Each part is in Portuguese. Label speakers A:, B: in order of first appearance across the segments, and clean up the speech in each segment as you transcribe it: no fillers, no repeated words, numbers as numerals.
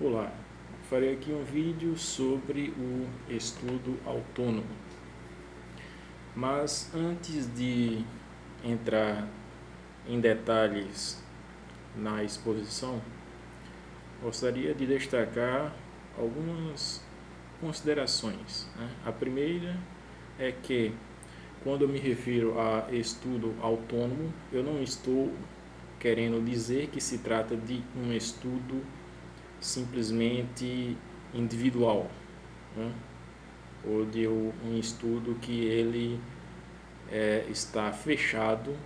A: Olá, farei aqui um vídeo sobre o estudo autônomo. Mas antes de entrar em detalhes na exposição, gostaria de destacar algumas considerações, né? A primeira é que, quando eu me refiro a estudo autônomo, eu não estou querendo dizer que se trata de um estudo simplesmente individual, né? Ou de um estudo que ele está fechado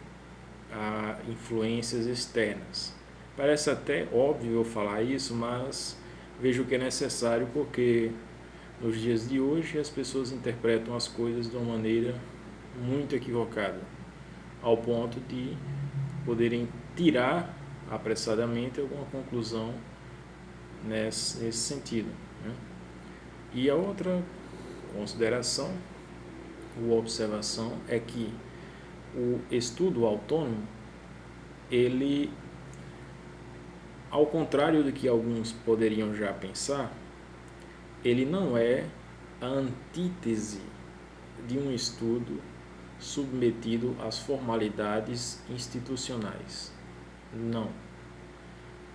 A: a influências externas. Parece até óbvio eu falar isso, mas vejo que é necessário porque nos dias de hoje as pessoas interpretam as coisas de uma maneira muito equivocada, ao ponto de poderem tirar apressadamente alguma conclusão nesse sentido, né? E a outra consideração ou observação é que o estudo autônomo, ele, ao contrário do que alguns poderiam já pensar, ele não é a antítese de um estudo submetido às formalidades institucionais. Não.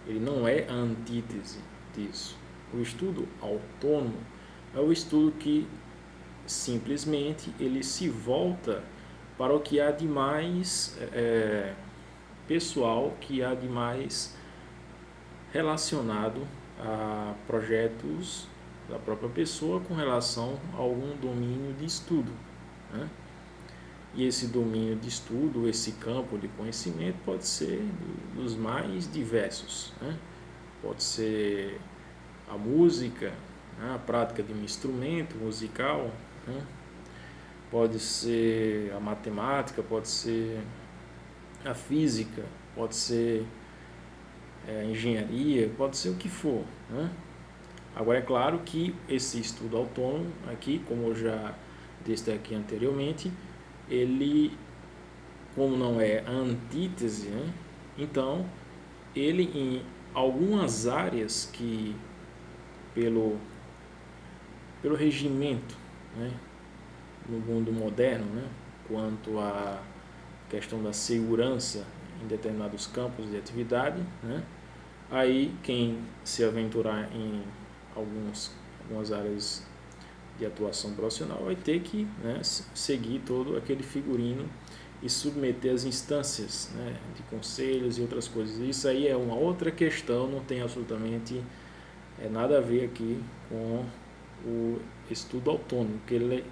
A: Ele não é a antítese disso. O estudo autônomo é o estudo que simplesmente ele se volta para o que há de mais pessoal, que há de mais relacionado a projetos da própria pessoa com relação a algum domínio de estudo, né? E esse domínio de estudo, esse campo de conhecimento pode ser dos mais diversos, né? Pode ser a música, né? A prática de um instrumento musical, né? Pode ser a matemática, pode ser a física, pode ser a engenharia, pode ser o que for, né? Agora é claro que esse estudo autônomo aqui, como eu já destaquei anteriormente, ele, como não é a antítese, né? Então ele em algumas áreas que pelo regimento, né, no mundo moderno, né, quanto à questão da segurança em determinados campos de atividade, né, aí quem se aventurar em algumas áreas de atuação profissional vai ter que, né, seguir todo aquele figurino e submeter as instâncias, né, de conselhos e outras coisas. Isso aí é uma outra questão, não tem absolutamente nada a ver aqui com o estudo autônomo, que ele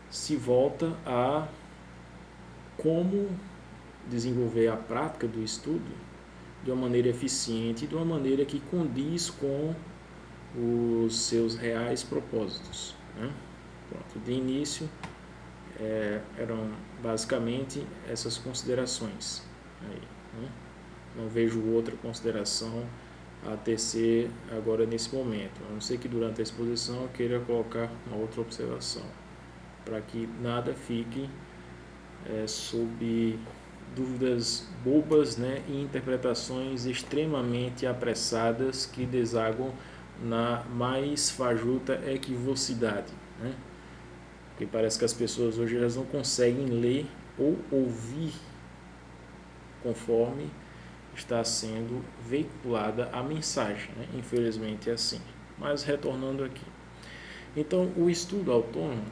A: se volta a como desenvolver a prática do estudo de uma maneira eficiente e de uma maneira que condiz com os seus reais propósitos, né? Pronto, de início eram basicamente essas considerações aí, né? Não vejo outra consideração a tecer agora nesse momento, a não ser que durante a exposição eu queira colocar uma outra observação, para que nada fique sob dúvidas bobas, né, e interpretações extremamente apressadas que desaguam na mais fajuta equivocidade, né? Porque parece que as pessoas hoje elas não conseguem ler ou ouvir conforme está sendo veiculada a mensagem, né? Infelizmente é assim. Mas retornando aqui. Então, o estudo autônomo,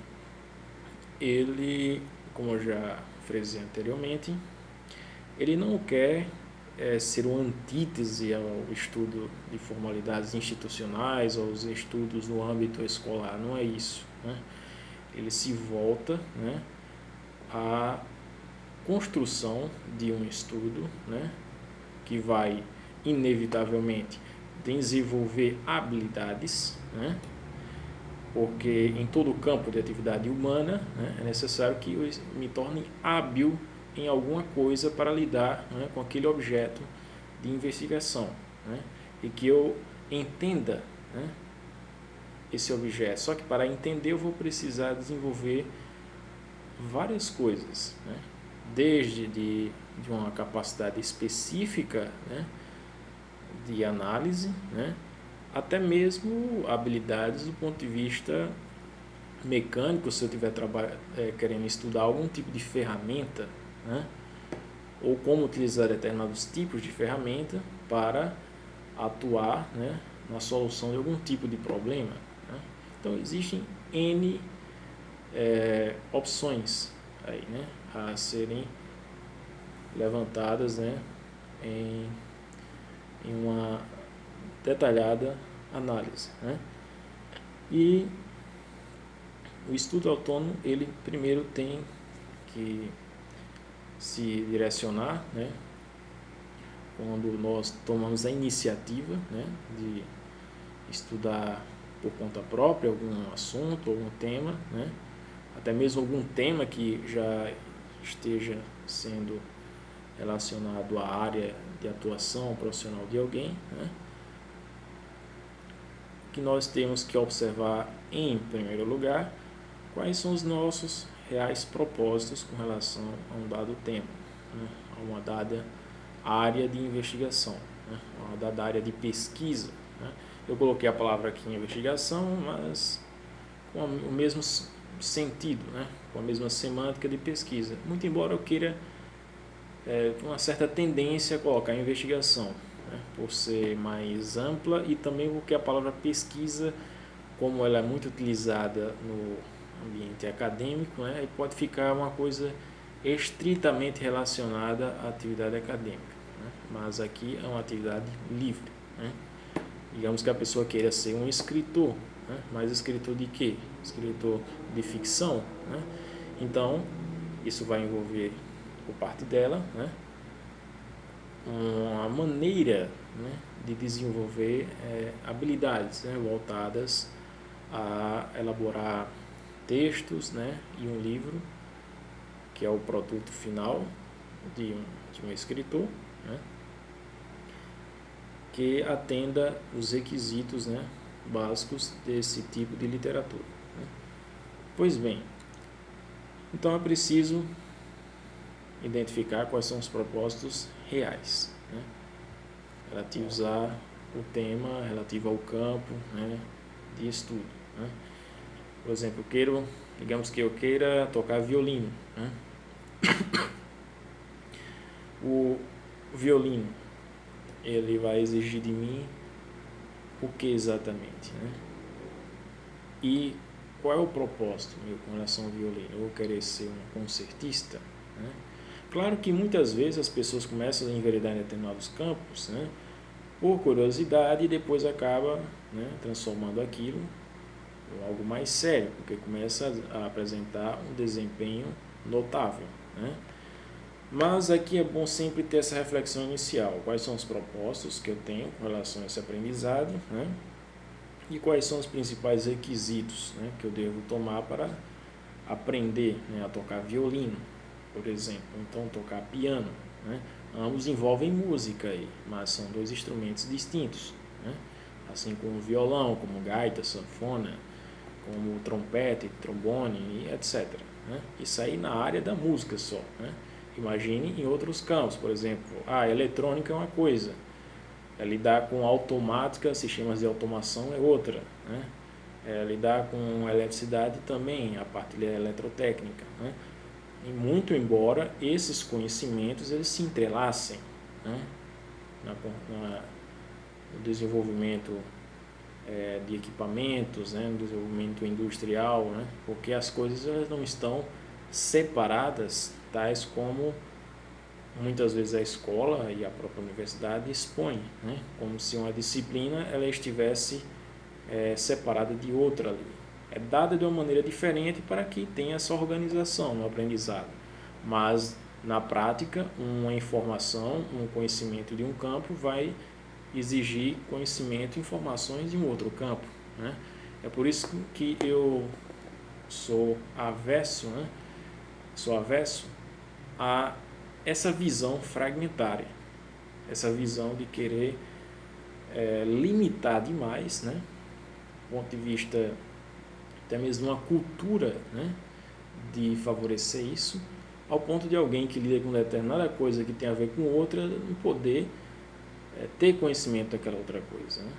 A: ele, como eu já frisei anteriormente, ele não quer ser uma antítese ao estudo de formalidades institucionais, aos estudos no âmbito escolar, não é isso, né? Ele se volta, né, à construção de um estudo, né, que vai inevitavelmente desenvolver habilidades, né, porque em todo o campo de atividade humana, né, é necessário que eu me torne hábil em alguma coisa para lidar, né, com aquele objeto de investigação, né, e que eu entenda, né, esse objeto. Só que para entender eu vou precisar desenvolver várias coisas, né, desde de uma capacidade específica, né, de análise, né, até mesmo habilidades do ponto de vista mecânico, se eu estiver querendo estudar algum tipo de ferramenta, né? Ou como utilizar determinados tipos de ferramenta para atuar, né, na solução de algum tipo de problema, né? Então existem N opções aí, né, a serem levantadas, né, em uma detalhada análise, né? E o estudo autônomo, ele primeiro tem que se direcionar, né, quando nós tomamos a iniciativa, né, de estudar por conta própria algum assunto, algum tema, né, até mesmo algum tema que já esteja sendo relacionado à área de atuação profissional de alguém, né, que nós temos que observar, em primeiro lugar, quais são os nossos reais propósitos com relação a um dado tema, né, a uma dada área de investigação, né, uma dada área de pesquisa, né. Eu coloquei a palavra aqui investigação, mas com o mesmo sentido, né, com a mesma semântica de pesquisa, muito embora eu queira com uma certa tendência a colocar investigação, né, por ser mais ampla, e também porque a palavra pesquisa, como ela é muito utilizada no ambiente acadêmico, né, e pode ficar uma coisa estritamente relacionada à atividade acadêmica, né, mas aqui é uma atividade livre, né. Digamos que a pessoa queira ser um escritor, né, mas escritor de quê? Escritor de ficção, né? Então isso vai envolver por parte dela, né, uma maneira, né, de desenvolver habilidades, né, voltadas a elaborar textos, né, e um livro, que é o produto final de um escritor, né, que atenda os requisitos, né, básicos desse tipo de literatura, né. Pois bem, então é preciso identificar quais são os propósitos reais, né, relativos ao tema, relativo ao campo, né, de estudo, né. Por exemplo, digamos que eu queira tocar violino, né. O violino, ele vai exigir de mim o que exatamente, né? E qual é o propósito meu com relação ao violino? Eu vou querer ser um concertista, né? Claro que muitas vezes as pessoas começam a enveredar em determinados campos, né, por curiosidade, e depois acaba, né, transformando aquilo em algo mais sério, porque começa a apresentar um desempenho notável, né? Mas aqui é bom sempre ter essa reflexão inicial: quais são os propósitos que eu tenho com relação a esse aprendizado, né? E quais são os principais requisitos, né, que eu devo tomar para aprender, né, a tocar violino, por exemplo, então tocar piano, né? Ambos envolvem música aí, mas são dois instrumentos distintos, né? Assim como o violão, como gaita, sanfona, como trompete, trombone e etc, né? Isso aí na área da música só, né? Imagine em outros campos, por exemplo, a eletrônica é uma coisa, lidar com automática, sistemas de automação é outra, né? Lidar com eletricidade também, a parte eletrotécnica, né? E muito embora esses conhecimentos eles se entrelacem, né, no desenvolvimento de equipamentos, né, no desenvolvimento industrial, né, porque as coisas elas não estão separadas, tais como muitas vezes a escola e a própria universidade expõem, né, como se uma disciplina ela estivesse separada de outra ali. É dada de uma maneira diferente para que tenha essa organização no aprendizado, mas na prática uma informação, um conhecimento de um campo vai exigir conhecimento e informações de um outro campo, né? É por isso que eu sou avesso, né? Sou avesso a essa visão fragmentária, essa visão de querer limitar demais, né, do ponto de vista até mesmo uma cultura, né, de favorecer isso, ao ponto de alguém que lida com determinada coisa que tem a ver com outra não poder ter conhecimento daquela outra coisa, né?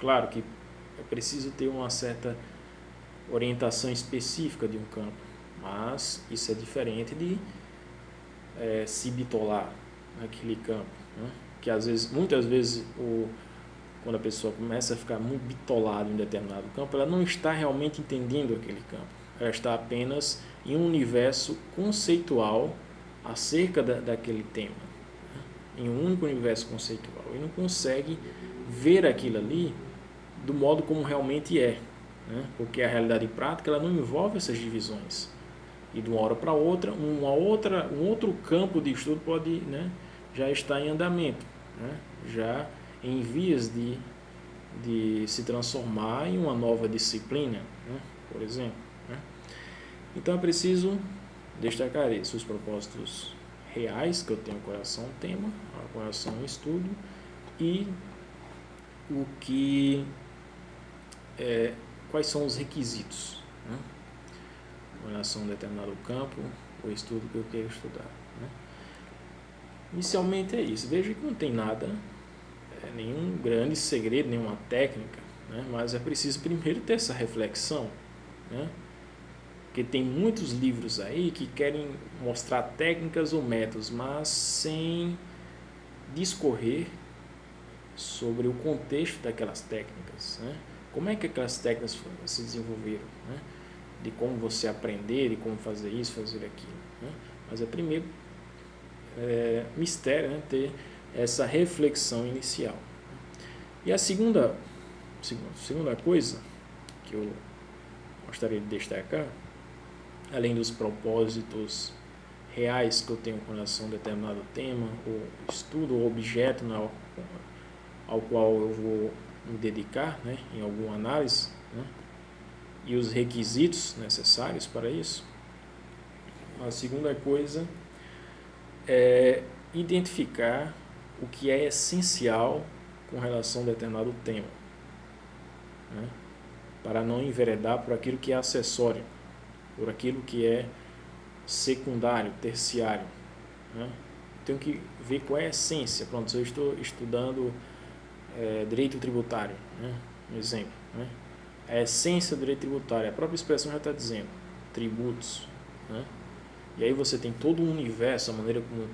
A: Claro que é preciso ter uma certa orientação específica de um campo, mas isso é diferente de se bitolar naquele campo, né? Que às vezes, muitas vezes, quando a pessoa começa a ficar muito bitolada em determinado campo, ela não está realmente entendendo aquele campo, ela está apenas em um universo conceitual acerca daquele tema, né? Em um único universo conceitual, e não consegue ver aquilo ali do modo como realmente é, né? Porque a realidade prática ela não envolve essas divisões. E de uma hora para outra, um outro campo de estudo pode, né, já estar em andamento, né? Já em vias de se transformar em uma nova disciplina, né? Por exemplo, né? Então é preciso destacar isso, os propósitos reais que eu tenho com relação ao tema, com relação ao estudo, e o que quais são os requisitos, né, com relação a um determinado campo ou estudo que eu quero estudar, né? Inicialmente é isso. Veja que não tem nada, nenhum grande segredo, nenhuma técnica, né? Mas é preciso primeiro ter essa reflexão, né? Porque tem muitos livros aí que querem mostrar técnicas ou métodos, mas sem discorrer sobre o contexto daquelas técnicas, né? Como é que aquelas técnicas se desenvolveram, né? De como você aprender, de como fazer isso, fazer aquilo, né? Mas é primeiro mistério, né, ter essa reflexão inicial. E a segunda coisa que eu gostaria de destacar, além dos propósitos reais que eu tenho com relação a um determinado tema, ou estudo, ou objeto ao qual eu vou me dedicar, né, em alguma análise, né, e os requisitos necessários para isso. A segunda coisa é identificar o que é essencial com relação a determinado tema, né, para não enveredar por aquilo que é acessório, por aquilo que é secundário, terciário, né? Tenho que ver qual é a essência. Pronto, se eu estou estudando direito tributário, né, um exemplo, né, a essência do direito tributário, a própria expressão já está dizendo, tributos, né? E aí você tem todo um universo, a maneira como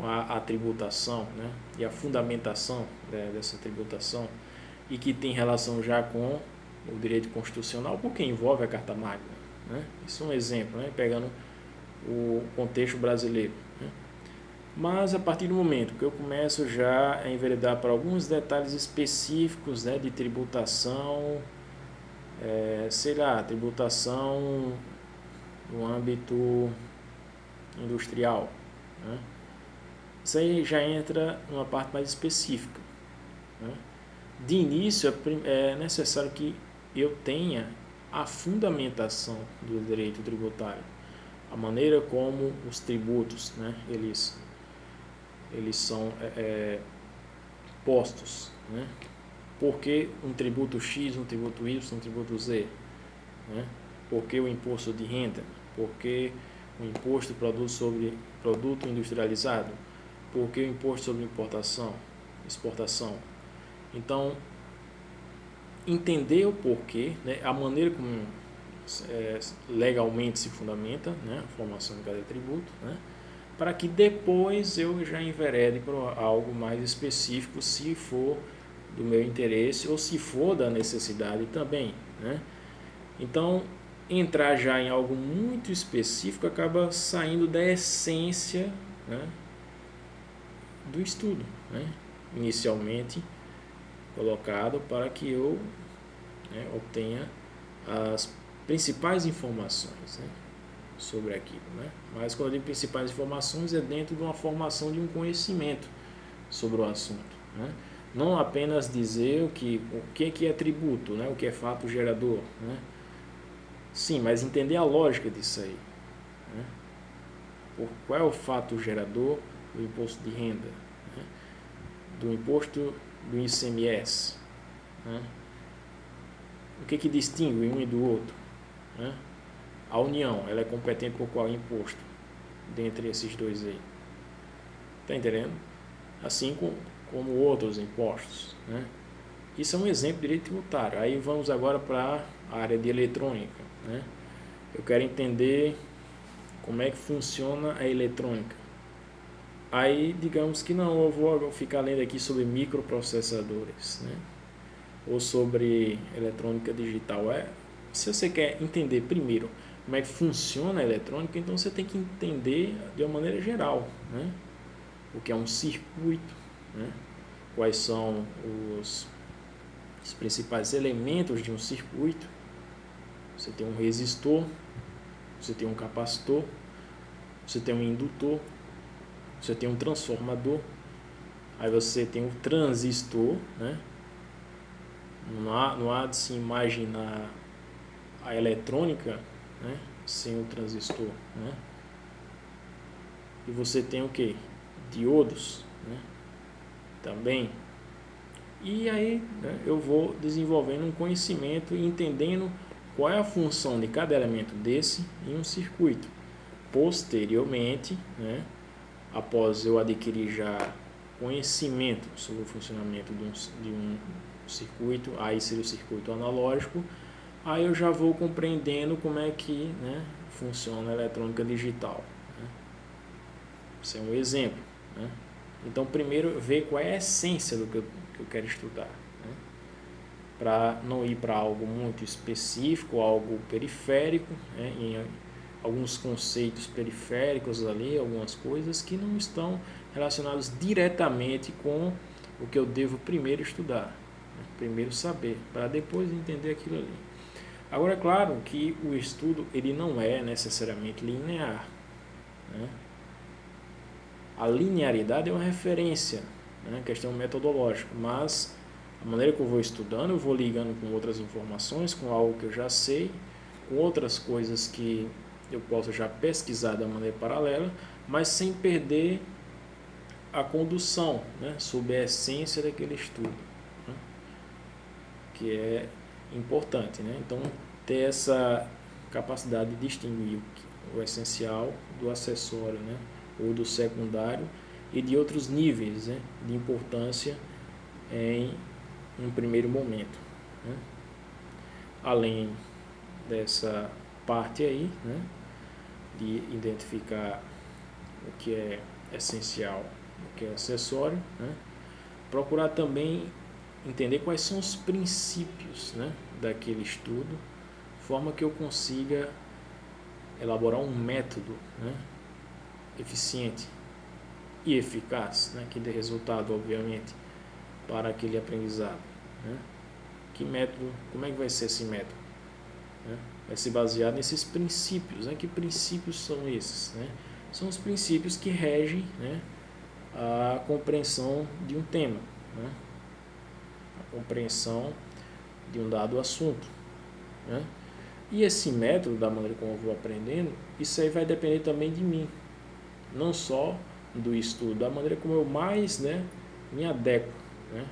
A: a tributação, né, e a fundamentação dessa tributação, e que tem relação já com o direito constitucional, porque envolve a Carta Magna, né? Isso é um exemplo, né, pegando o contexto brasileiro, né? Mas a partir do momento que eu começo já a enveredar para alguns detalhes específicos, né, de tributação, sei lá, tributação no âmbito industrial, né? Isso aí já entra numa parte mais específica, né? De início é necessário que eu tenha a fundamentação do direito tributário, a maneira como os tributos, né, eles são postos, né? Por que um tributo X, um tributo Y, um tributo Z, né? Por que o imposto de renda? Por que o imposto sobre produto industrializado? Por que o imposto sobre importação, exportação? Então, entender o porquê, né, a maneira como legalmente se fundamenta, né, a formação de cada tributo, né, para que depois eu já enverede para algo mais específico, se for do meu interesse ou se for da necessidade também, né? Então, entrar já em algo muito específico acaba saindo da essência, né, do estudo, né, inicialmente colocado para que eu, né, obtenha as principais informações, né, sobre aquilo, né? Mas quando eu digo principais informações é dentro de uma formação de um conhecimento sobre o assunto, né? Não apenas dizer o que é tributo, né, o que é fato gerador, né? Sim, mas entender a lógica disso aí, né? Qual é o fato gerador do imposto de renda, né? Do imposto do ICMS, né? O que distingue um e do outro, né? A União, ela é competente por qual imposto dentre esses dois aí? Está entendendo? Assim como outros impostos, né? Isso é um exemplo de direito tributário. Aí vamos agora para a área de eletrônica, né? Eu quero entender como é que funciona a eletrônica. Aí, digamos que não, eu vou ficar lendo aqui sobre microprocessadores, né? Ou sobre eletrônica digital. Se você quer entender primeiro como é que funciona a eletrônica, então você tem que entender de uma maneira geral, né? O que é um circuito, né? Quais são os principais elementos de um circuito. Você tem um resistor, você tem um capacitor, você tem um indutor, você tem um transformador, aí você tem um transistor, né? Não há de se imaginar a eletrônica, né, sem o transistor, né? E você tem o que? Diodos, né? Também. E aí, né, eu vou desenvolvendo um conhecimento e entendendo qual é a função de cada elemento desse em um circuito. Posteriormente, né, após eu adquirir já conhecimento sobre o funcionamento de um circuito, aí seria o circuito analógico, aí eu já vou compreendendo como é que, né, funciona a eletrônica digital, né? Esse é um exemplo, né? Então, primeiro, ver qual é a essência do que eu quero estudar, né? Para não ir para algo muito específico, algo periférico, né? Em alguns conceitos periféricos ali, algumas coisas que não estão relacionadas diretamente com o que eu devo primeiro estudar, né? Primeiro saber, para depois entender aquilo ali. Agora, é claro que o estudo ele não é necessariamente linear, né? A linearidade é uma referência, né? Questão metodológica, mas a maneira que eu vou estudando, eu vou ligando com outras informações, com algo que eu já sei, com outras coisas que eu posso já pesquisar da maneira paralela, mas sem perder a condução, né, sobre a essência daquele estudo, né, que é importante, né? Então, ter essa capacidade de distinguir o essencial do acessório, né, ou do secundário e de outros níveis, né, de importância em um primeiro momento, né? Além dessa parte aí, né, de identificar o que é essencial, o que é acessório, né, procurar também entender quais são os princípios, né, daquele estudo, de forma que eu consiga elaborar um método, né, eficiente e eficaz, né, que dê resultado, obviamente, para aquele aprendizado, né? Que método, como é que vai ser esse método, né? Vai ser baseado nesses princípios, né? Que princípios são esses, né? São os princípios que regem, né, a compreensão de um tema, né? A compreensão de um dado assunto, né? E esse método, da maneira como eu vou aprendendo, isso aí vai depender também de mim, não só do estudo, da maneira como eu mais, né, me adequo, né,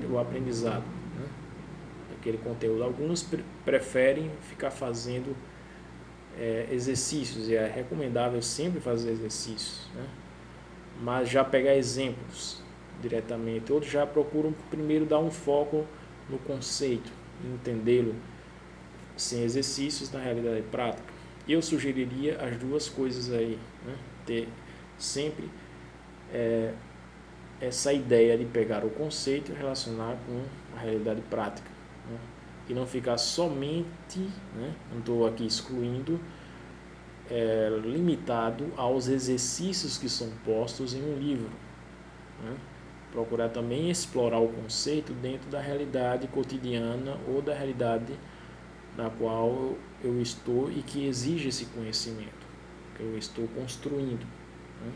A: o aprendizado, né, daquele conteúdo. Alguns preferem ficar fazendo exercícios, e é recomendável sempre fazer exercícios, né, mas já pegar exemplos diretamente. Outros já procuram primeiro dar um foco no conceito, entendê-lo sem exercícios na realidade prática. Eu sugeriria as duas coisas aí, né, ter sempre essa ideia de pegar o conceito e relacionar com a realidade prática, né? E não ficar somente, né, não estou aqui excluindo, limitado aos exercícios que são postos em um livro, né? Procurar também explorar o conceito dentro da realidade cotidiana ou da realidade na qual eu estou e que exige esse conhecimento que eu estou construindo, né?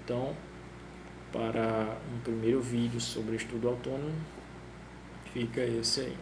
A: Então, para um primeiro vídeo sobre estudo autônomo, fica esse aí.